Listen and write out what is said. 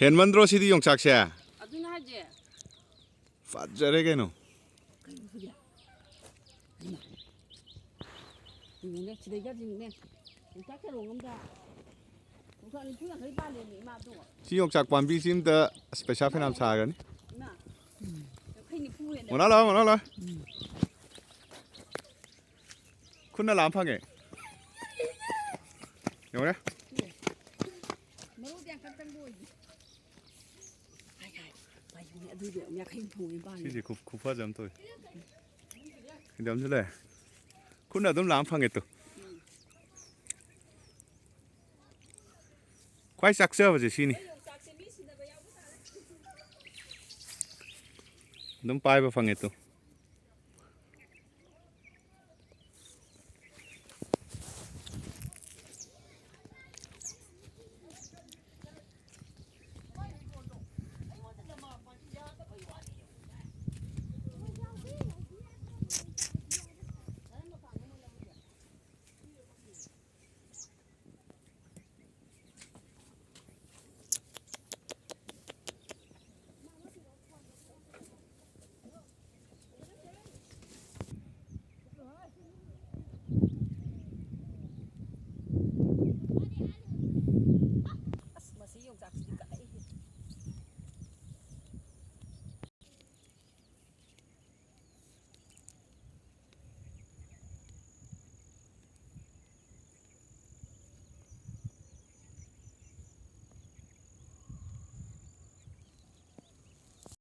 ꯍꯦꯟꯃꯟꯗ꯭ꯔꯣ ꯁꯤꯗꯤ ꯌꯣꯡꯆꯥꯛꯁꯦ ꯑꯗꯨꯅ ꯍꯥꯏꯁꯦ ꯐꯖꯔꯦ ꯀꯩꯅꯣ ꯌꯦꯡꯉꯨꯅꯦ ꯁꯤꯗꯩꯒ ꯌꯦꯡꯉꯨꯅꯦ ꯌꯣꯡꯆꯥꯛ ꯆꯔꯣꯡ ꯑꯝꯗ ꯌꯣꯡꯆꯥꯛ 40-50 ꯄꯥꯜꯂꯦꯃꯤ ꯏꯃꯥꯗꯣ ꯁꯤ ꯌꯣꯡꯆꯥꯛ ꯄꯥꯝꯕꯤꯁꯤ ꯑꯝꯇ ꯄꯩꯁꯥ ꯐꯅꯌꯥꯝ ꯁꯥꯒꯅꯤ ꯏꯃꯥ 50-60 ꯍꯦꯜꯂꯦ ꯃꯅꯥ ꯂꯥꯛꯑꯣ ꯈꯨꯟꯅ ꯂꯥꯝ ꯐꯪꯉꯦ ꯌꯦꯡꯉꯨꯅꯦ ꯃꯔꯨꯗꯤ ꯌꯥꯝ ꯀꯟꯇꯪꯕ ꯑꯣꯏꯗꯦ ꯌꯦꯡꯉꯨꯅꯦ ꯑꯗꯨꯏꯗꯣ 50-60 ꯄꯥꯜꯂꯦ ꯁꯤꯁꯦ ꯈꯨꯐꯖ ꯑꯃ ꯇꯧꯏ ꯁꯤꯗ ꯑꯃꯁꯨ ꯂꯩ ꯈꯨꯟꯅ ꯑꯗꯨꯝ ꯂꯥꯝ ꯐꯪꯉꯦ ꯇꯨ ꯈ꯭ꯋꯥꯏ ꯆꯥꯛꯆꯕꯁꯦ ꯁꯤꯅꯤ ꯑꯗꯨꯝ ꯄꯥꯏꯕ ꯐꯪꯉꯦ ꯇꯨ